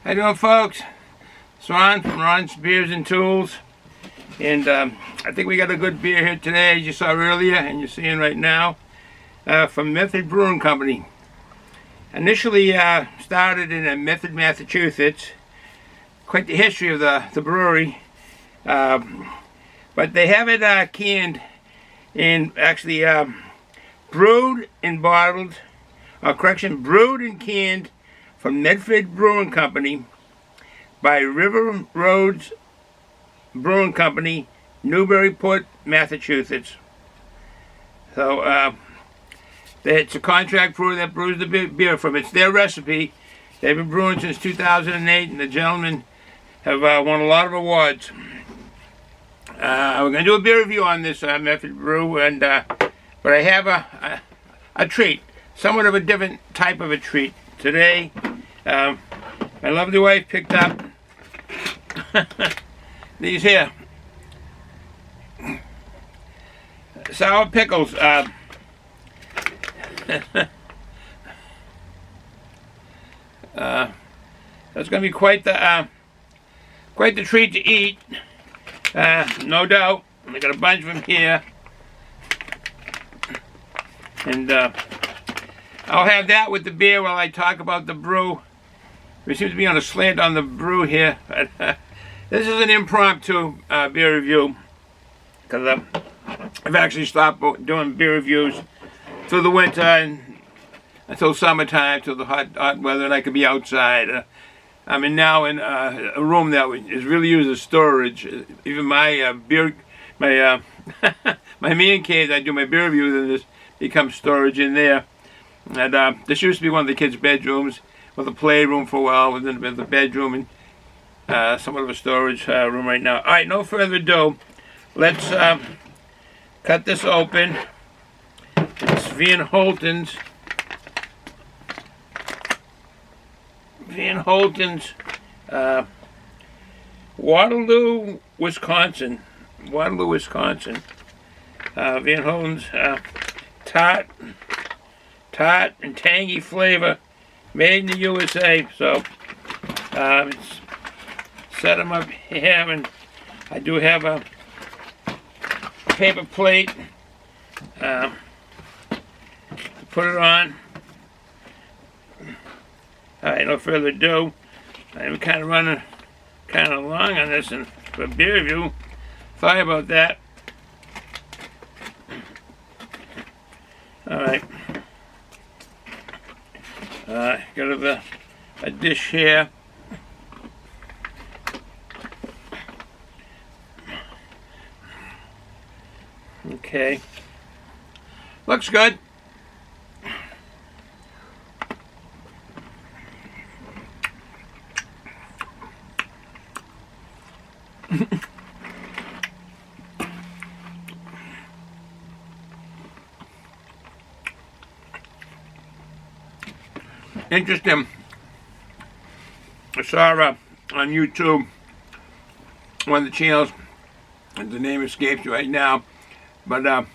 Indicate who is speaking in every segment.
Speaker 1: How you doing, folks? It's Ron from Ron's Beers and Tools, and I think we got a good beer here today, as you saw earlier and you're seeing right now, from MEDFORD Brewing Company. Initially started in Medford, Massachusetts. Quite the history of the brewery, but they have it canned and actually brewed and bottled, brewed and canned from MEDFORD Brewing Company by Riverwalk Brewery Company, Newburyport, Massachusetts. So it's a contract brewer that brews the beer from. It's their recipe. They've been brewing since 2008, and the gentlemen have won a lot of awards. We're going to do a beer review on this MEDFORD brew, and but I have a treat, somewhat of a different type of a treat today. My lovely wife picked up these here sour pickles. That's going to be quite the treat to eat, no doubt. I got a bunch of them here, and I'll have that with the beer while I talk about the brew. We seem to be on a slant on the brew here, but this is an impromptu beer review, because I've actually stopped doing beer reviews through the winter and until summertime, till the hot weather, and I could be outside. I'm now in a room that is really used as storage. Even my my man cave, I do my beer reviews, and this becomes storage in there. And this used to be one of the kids' bedrooms, with a playroom for a while, within the bedroom, and somewhat of a storage room right now. All right, no further ado. Let's cut this open. It's Van Holten's Waterloo, Wisconsin. Van Holten's tart and tangy flavor, made in the USA. So it's set them up here, and I do have a paper plate to put it on. Alright, no further ado. I'm kind of running long on this, and for a beer review, sorry about that. Alright. Got a dish here. Okay. Looks good. Interesting. I saw on YouTube, one of the channels, and the name escapes me right now, but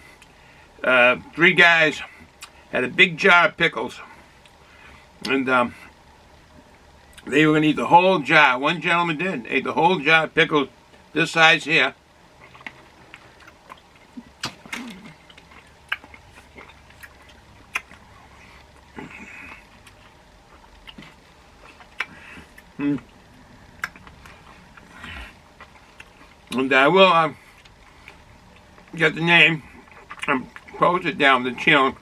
Speaker 1: three guys had a big jar of pickles, and they were going to eat the whole jar. One gentleman ate the whole jar of pickles, this size here. And I will get the name and post it down the channel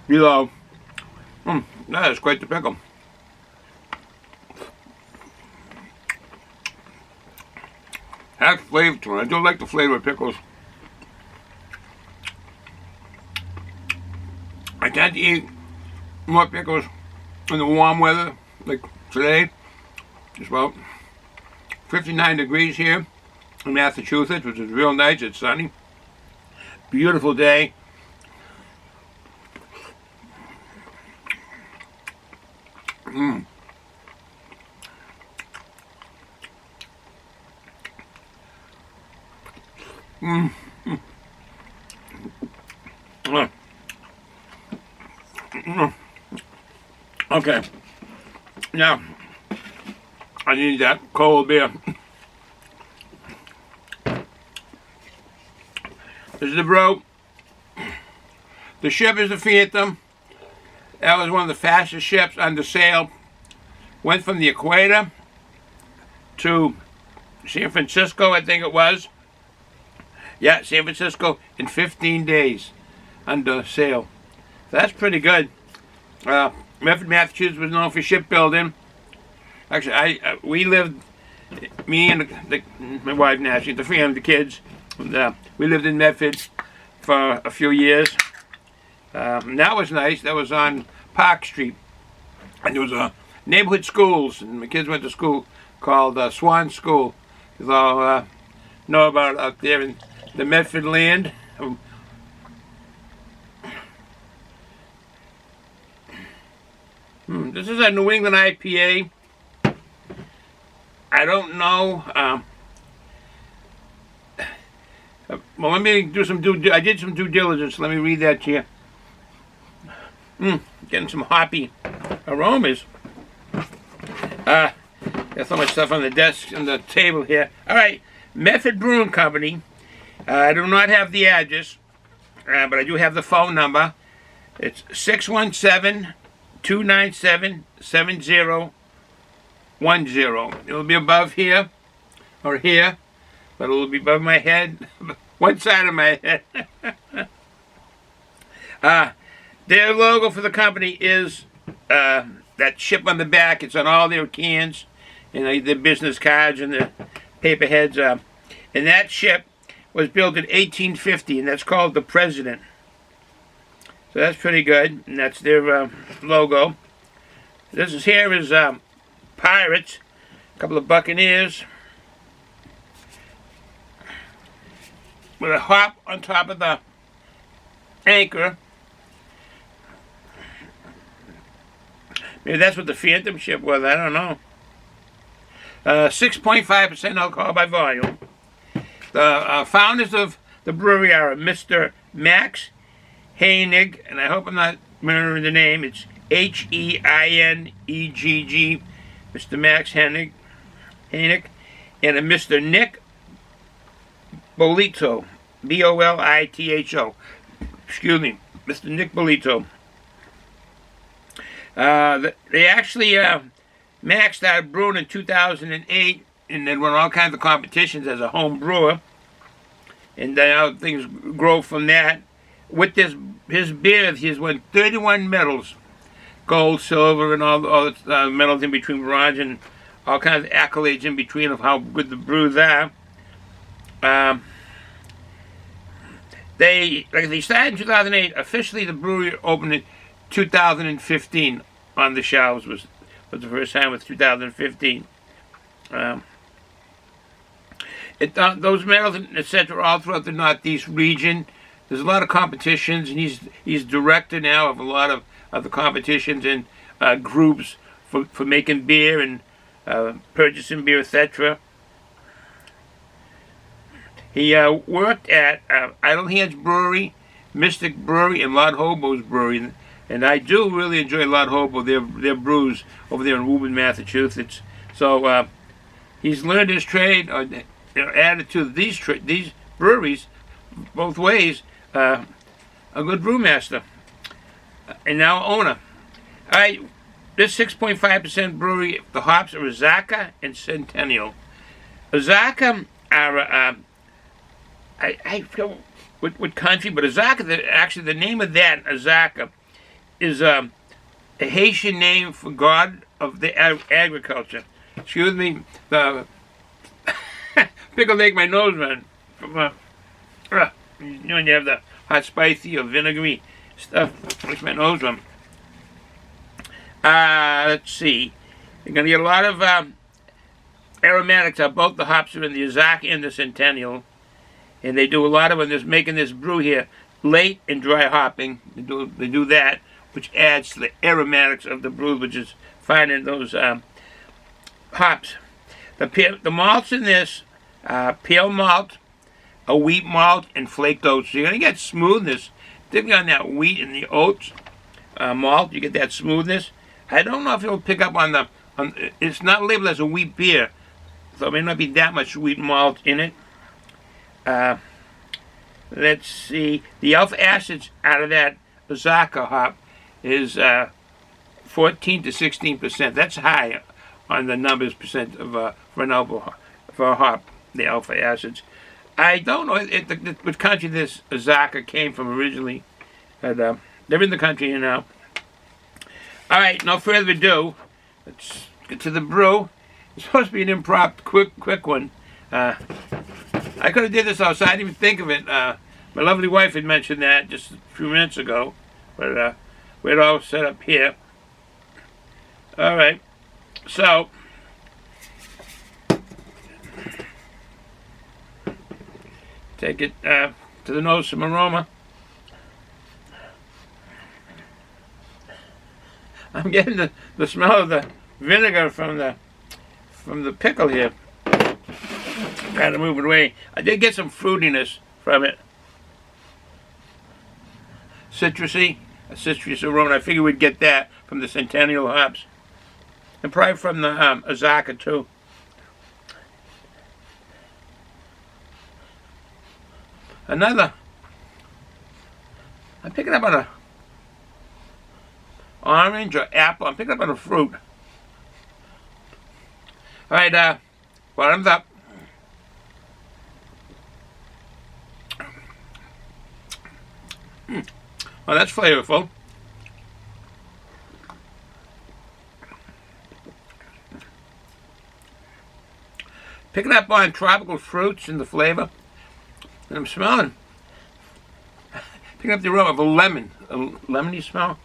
Speaker 1: below. That is quite the pickle. Has flavor to it. I do like the flavor of pickles. I tend to eat more pickles in the warm weather, like today. It's about 59 degrees here in Massachusetts, which is real nice. It's sunny. Beautiful day. Okay. Now, I need that cold beer. This is the brew. The ship is the Phantom. That was one of the fastest ships under sail. Went from the equator to San Francisco, I think it was. Yeah, San Francisco in 15 days under sail. So that's pretty good. Medford, Massachusetts was known for shipbuilding. Actually, we lived, me and my wife Nancy, the family, the kids, we lived in Medford for a few years. And that was nice. That was on Park Street. And there was neighborhood schools, and my kids went to school called Swan School. You all know about it out there in the Medford land. This is a New England IPA. I don't know. Well, let me do some I did some due diligence. Let me read that to you. Getting some hoppy aromas. Got so much stuff on the desk, on the table here. All right, MEDFORD Brewing Company. I do not have the address, but I do have the phone number. It's 617-297-7010. It'll be above here, or here, but it'll be above my head, one side of my head. Their logo for the company is that ship on the back. It's on all their cans, and their business cards and the paper heads. And that ship was built in 1850, and that's called the President. So that's pretty good, and that's their logo. This is here is Pirates, a couple of Buccaneers, with a hop on top of the anchor. Maybe that's what the Phantom ship was, I don't know. 6.5% alcohol by volume. The founders of the brewery are Mr. Max Heinig, and I hope I'm not remembering the name. It's H-E-I-N-E-G-G, Mr. Max Heinig, and a Mr. Nick Bolito, B-O-L-I-T-H-O. Excuse me, Mr. Nick Bolito. They actually, Max started brewing in 2008, and then won all kinds of competitions as a home brewer. And now things grow from that. With his beer, he's won 31 medals. Gold, silver, and all the medals in between, bronze, and all kinds of accolades in between of how good the brews are. They started in 2008. Officially, the brewery opened in 2015 on the shelves. Was the first time with 2015. Those medals, etc., all throughout the Northeast region. There's a lot of competitions, and he's director now of a lot of the competitions and groups for making beer and purchasing beer, etc. He worked at Idle Hands Brewery, Mystic Brewery, and Lord Hobo's Brewery, and I do really enjoy Lord Hobo, their brews over there in Woburn, Massachusetts. So he's learned his trade, added to these breweries both ways. A good brewmaster, and now owner. All right, this 6.5% brewery, the hops are Azzaca and Centennial. Azzaca are, I forget what country, but Azzaca, actually the name of that, Azzaca, is a Haitian name for God of the agriculture. Excuse me, the pickle make my nose run. You know when you have the hot, spicy, or vinegary stuff, makes my nose run. Let's see. You're going to get a lot of aromatics. Both the hops are in the Azzaca and the Centennial. And they do a lot of when they're making this brew here, late and dry hopping. They do that, which adds to the aromatics of the brew, which is finding those hops. The malts in this, pale malt, a wheat malt, and flaked oats. So you're going to get smoothness, particularly on that wheat and the oats malt. You get that smoothness. I don't know if it'll pick up on the It's not labeled as a wheat beer, so it may not be that much wheat malt in it. Let's see. The alpha acids out of that Azzaca hop is 14 to 16%. That's high on the numbers percent of for a hop. The alpha acids. I don't know what country this Azzaca came from originally, but they're in the country here now. All right, no further ado. Let's get to the brew. It's supposed to be an impromptu, quick one. I could have did this outside. I didn't even think of it. My lovely wife had mentioned that just a few minutes ago, but we're all set up here. All right, so take it to the nose, some aroma. I'm getting the smell of the vinegar from the pickle here. Trying to move it away. I did get some fruitiness from it. Citrusy, a citrus aroma. I figured we'd get that from the Centennial hops. And probably from the Azzaca too. I'm picking up on a orange or apple. I'm picking up on a fruit. All right, bottoms up. Well, that's flavorful. Picking up on tropical fruits in the flavor. And I'm smelling, picking up the aroma of a lemony smell.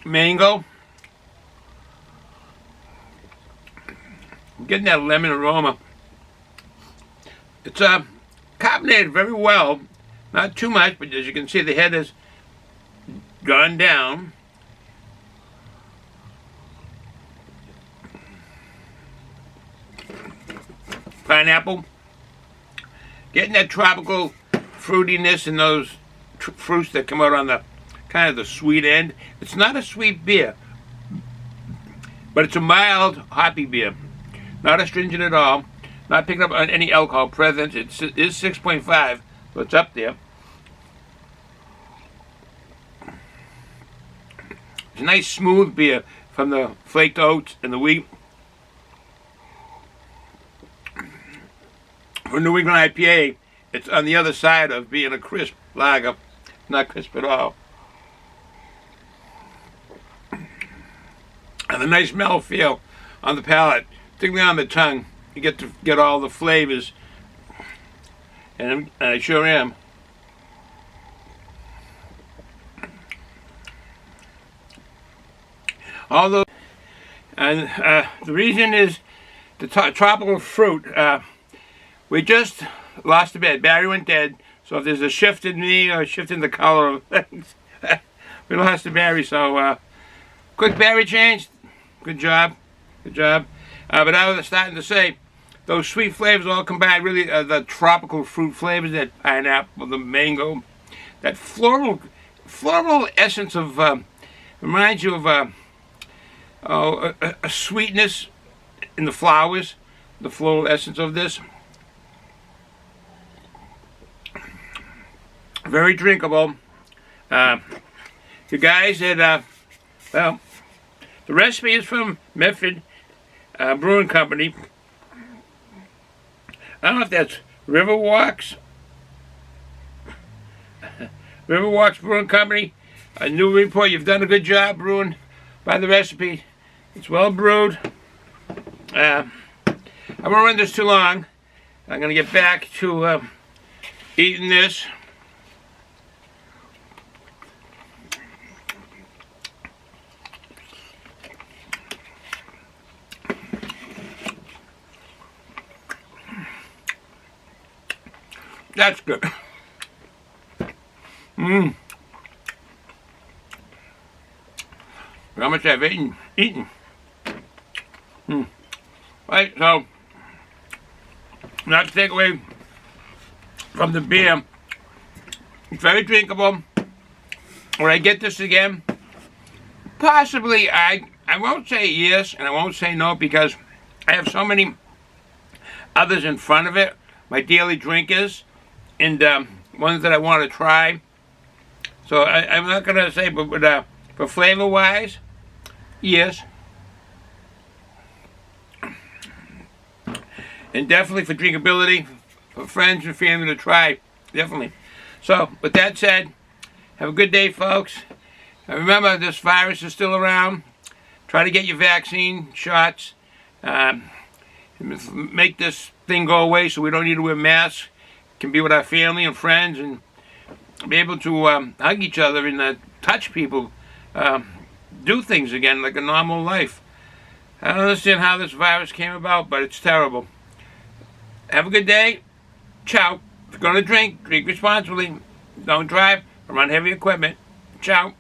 Speaker 1: Mango. I'm getting that lemon aroma. It's carbonated very well, not too much, but as you can see, the head is gone down. Pineapple. Getting that tropical fruitiness in those fruits that come out on the kind of the sweet end. It's not a sweet beer, but it's a mild hoppy beer. Not astringent at all. Not picking up on any alcohol present. It is 6.5, so it's up there. It's a nice smooth beer from the flaked oats and the wheat. For New England IPA, it's on the other side of being a crisp lager. Not crisp at all. And a nice mouthfeel on the palate, particularly on the tongue. You get to get all the flavors, and I sure am. Although, and the reason is the tropical fruit. We just lost a bed. Barry went dead, so if there's a shift in me or a shift in the color of things, we lost a Barry. So quick Barry change. Good job, good job. But I was starting to say, those sweet flavors all combined, really the tropical fruit flavors, that pineapple, the mango, that floral essence of, reminds you of a sweetness in the flowers, the floral essence of this. Very drinkable. You guys had, well, the recipe is from MEDFORD Brewing Company. I don't know if that's Riverwalk Brewing Company. Newburyport, you've done a good job brewing by the recipe. It's well brewed. I won't run this too long. I'm going to get back to eating this. That's good. How much I've eaten. Right, so not to take away from the beer. It's very drinkable. Would I get this again? Possibly. I won't say yes and I won't say no because I have so many others in front of it, my daily drinkers, and ones that I want to try. So I'm not going to say, but for flavor-wise, yes. And definitely for drinkability, for friends and family to try, definitely. So, with that said, have a good day, folks. And remember, this virus is still around. Try to get your vaccine shots. Make this thing go away so we don't need to wear masks. Can be with our family and friends and be able to hug each other and touch people. Do things again like a normal life. I don't understand how this virus came about, but it's terrible. Have a good day. Ciao. If you're going to drink, drink responsibly. Don't drive or run heavy equipment. Ciao.